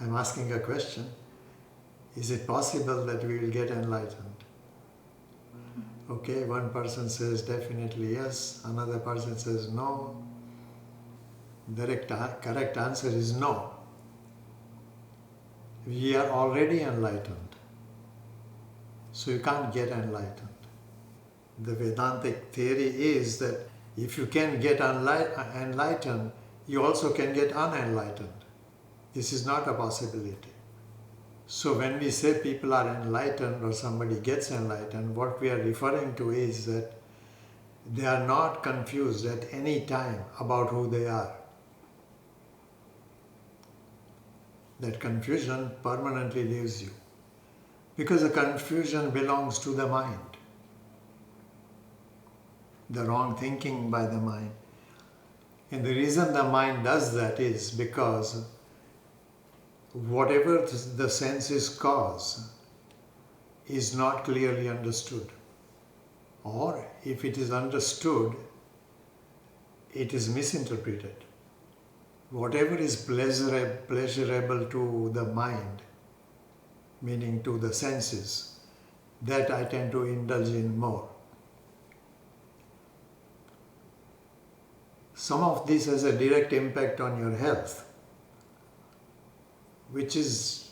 I'm asking a question. Is it possible that we will get enlightened? Okay, one person says definitely yes, another person says no. The correct answer is no. We are already enlightened, so you can't get enlightened. The Vedantic theory is that if you can get enlightened, you also can get unenlightened. This is not a possibility. So when we say people are enlightened or somebody gets enlightened, what we are referring to is that they are not confused at any time about who they are. That confusion permanently leaves you, because the confusion belongs to the mind. The wrong thinking by the mind. And the reason the mind does that is because whatever the senses cause is not clearly understood. Or if it is understood, it is misinterpreted. Whatever is pleasurable to the mind, meaning to the senses, that I tend to indulge in more. Some of this has a direct impact on your health, which is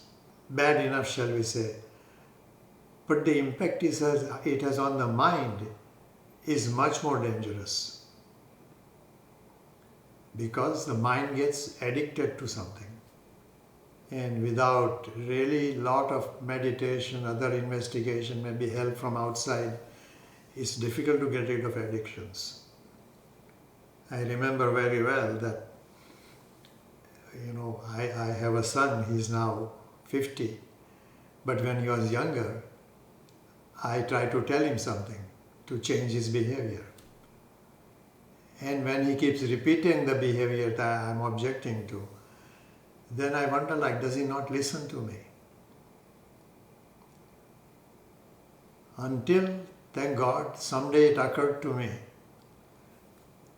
bad enough, shall we say. But the impact it has on the mind is much more dangerous, because the mind gets addicted to something. And without really lot of meditation, other investigation, maybe help from outside, it's difficult to get rid of addictions. I remember very well that, I have a son, he's now 50, but when he was younger, I tried to tell him something to change his behavior. And when he keeps repeating the behavior that I'm objecting to, then I wonder, does he not listen to me? Until, thank God, someday it occurred to me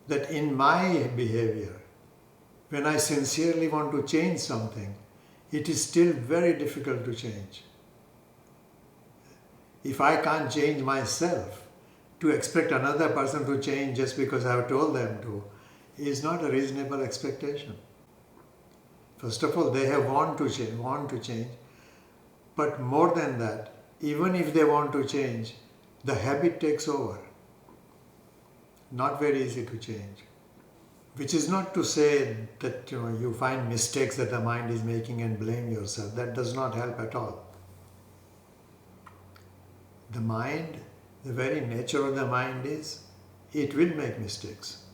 that in my behavior, when I sincerely want to change something, it is still very difficult to change. If I can't change myself, to expect another person to change just because I have told them to is not a reasonable expectation. First of all, they have want to change, but more than that, even if they want to change, the habit takes over. Not very easy to change. Which is not to say that you find mistakes that the mind is making and blame yourself. That does not help at all. The mind, the very nature of the mind is, it will make mistakes.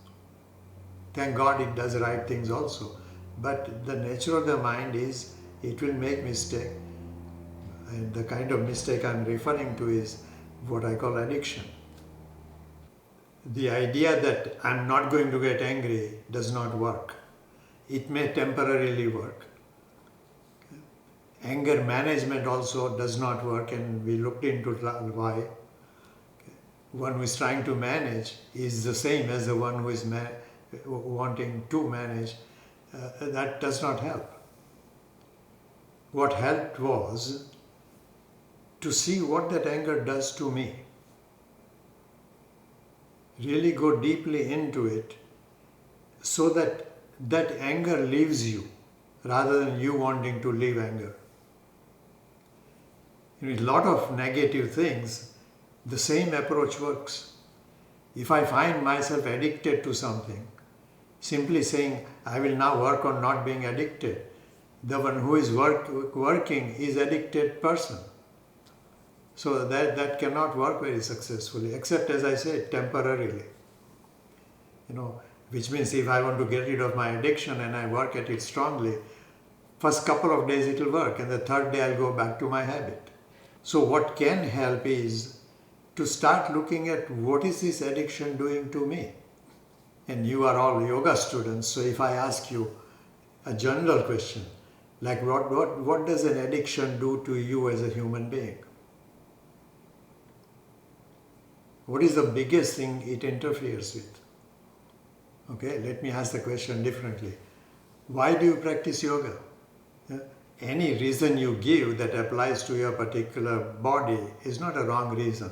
Thank God it does right things also. But the nature of the mind is, it will make mistake. And the kind of mistake I'm referring to is what I call addiction. The idea that I'm not going to get angry does not work. It may temporarily work. Anger management also does not work, and we looked into why. One who is trying to manage is the same as the one who is wanting to manage. That does not help. What helped was to see what that anger does to me. Really go deeply into it, so that that anger leaves you rather than you wanting to leave anger. In a lot of negative things, the same approach works. If I find myself addicted to something, simply saying, I will now work on not being addicted, the one who is working is an addicted person. So that cannot work very successfully, except, as I said, temporarily. Which means if I want to get rid of my addiction and I work at it strongly, first couple of days it will work, and the third day I'll go back to my habit. So what can help is to start looking at what is this addiction doing to me. And you are all yoga students, so if I ask you a general question, like what does an addiction do to you as a human being? What is the biggest thing it interferes with? Okay, let me ask the question differently. Why do you practice yoga? any reason you give that applies to your particular body is not a wrong reason.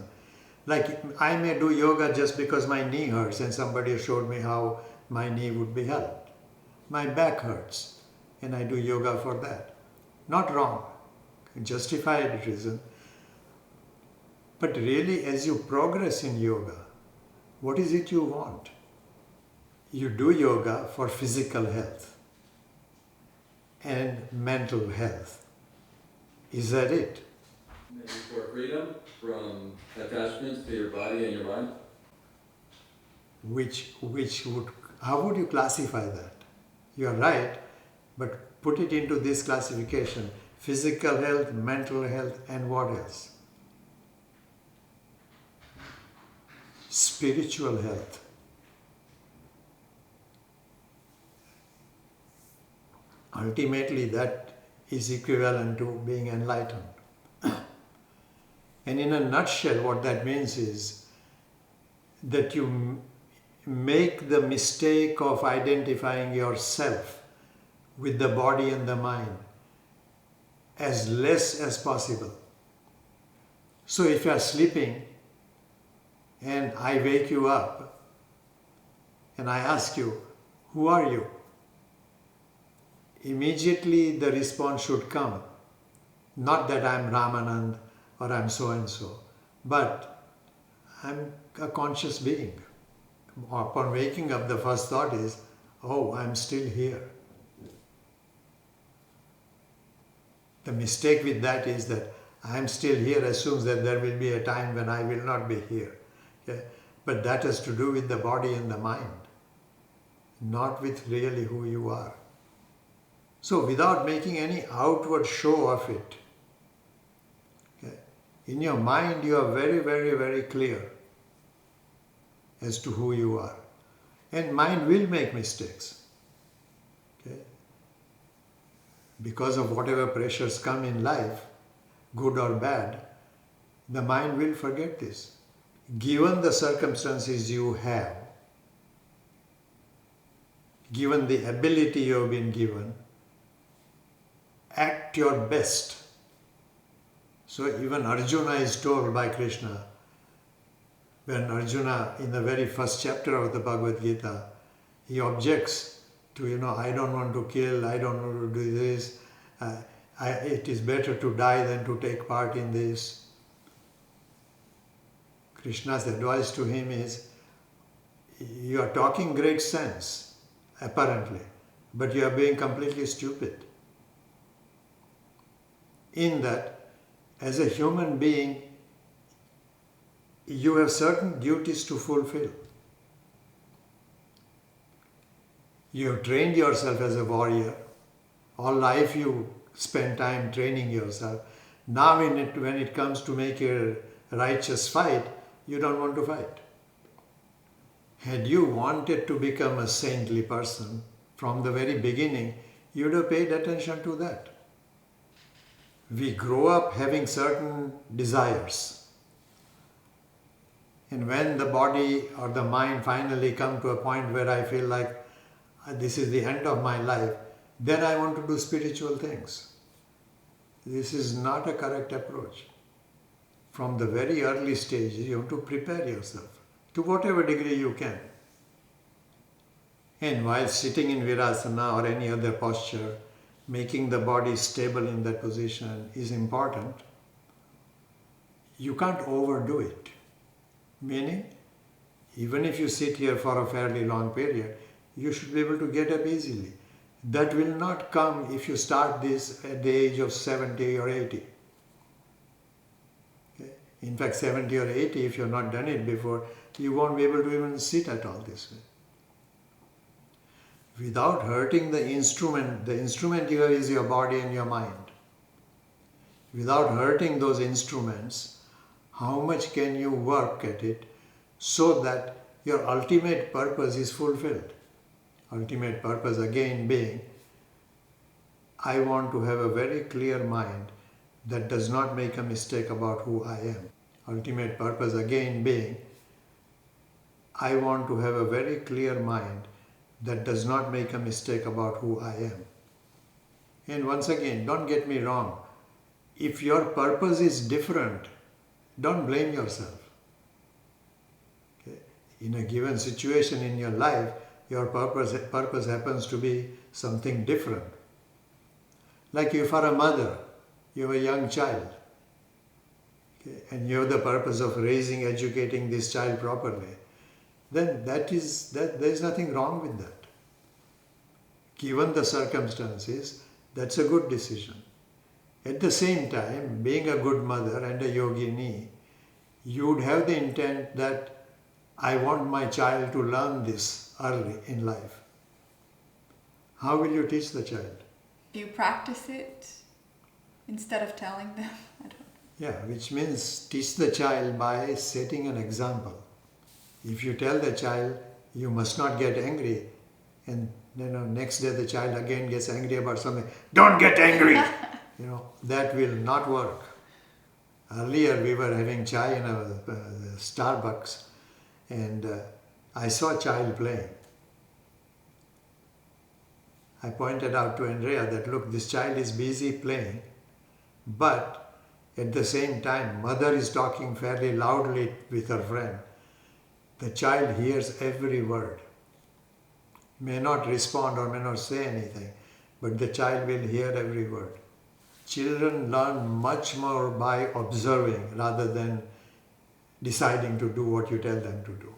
Like I may do yoga just because my knee hurts and somebody showed me how my knee would be helped. My back hurts and I do yoga for that. Not wrong, justified reason. But really, as you progress in yoga, what is it you want? You do yoga for physical health and mental health. Is that it? Maybe for freedom from attachments to your body and your mind? How would you classify that? You are right, but put it into this classification: physical health, mental health, and what else? Spiritual health. Ultimately, that is equivalent to being enlightened. And in a nutshell, what that means is that you make the mistake of identifying yourself with the body and the mind as less as possible. So if you are sleeping and I wake you up and I ask you, who are you? Immediately the response should come, not that I'm Ramanand or I'm so and so, but I'm a conscious being. Upon waking up, the first thought is, oh, I'm still here. The mistake with that is that I'm still here assumes that there will be a time when I will not be here. Okay? But that has to do with the body and the mind, not with really who you are. So without making any outward show of it, okay, in your mind you are very, very, very clear as to who you are. And mind will make mistakes. Okay? Because of whatever pressures come in life, good or bad, the mind will forget this. Given the circumstances you have, given the ability you have been given, act your best. So even Arjuna is told by Krishna, when Arjuna, in the very first chapter of the Bhagavad Gita, he objects to, I don't want to kill, I don't want to do this, it is better to die than to take part in this. Krishna's advice to him is, you are talking great sense, apparently, but you are being completely stupid. In that, as a human being, you have certain duties to fulfill. You have trained yourself as a warrior. All life you spend time training yourself. Now when it comes to make a righteous fight, you don't want to fight. Had you wanted to become a saintly person from the very beginning, you would have paid attention to that. We grow up having certain desires. And when the body or the mind finally come to a point where I feel like this is the end of my life, then I want to do spiritual things. This is not a correct approach. From the very early stage, you have to prepare yourself to whatever degree you can. And while sitting in Virasana or any other posture, making the body stable in that position is important. You can't overdo it. Meaning, even if you sit here for a fairly long period, you should be able to get up easily. That will not come if you start this at the age of 70 or 80. Okay? In fact, 70 or 80, if you have not done it before, you won't be able to even sit at all this way. Without hurting the instrument here is your body and your mind. Without hurting those instruments, how much can you work at it so that your ultimate purpose is fulfilled? Ultimate purpose again being, I want to have a very clear mind that does not make a mistake about who I am. Ultimate purpose again being, I want to have a very clear mind that does not make a mistake about who I am. And once again, don't get me wrong, if your purpose is different, don't blame yourself. Okay? In a given situation in your life, your purpose happens to be something different. Like if for a mother, you have a young child, okay, and you have the purpose of raising, educating this child properly, then there is nothing wrong with that. Given the circumstances, that's a good decision. At the same time, being a good mother and a yogini, you would have the intent that I want my child to learn this early in life. How will you teach the child? You practice it instead of telling them. I don't know. Yeah, which means teach the child by setting an example. If you tell the child, you must not get angry, and next day the child again gets angry about something, don't get angry! That will not work. Earlier we were having chai in a Starbucks, and I saw a child playing. I pointed out to Andrea that, look, this child is busy playing, but at the same time, mother is talking fairly loudly with her friend. The child hears every word. May not respond or may not say anything, but the child will hear every word. Children learn much more by observing rather than deciding to do what you tell them to do.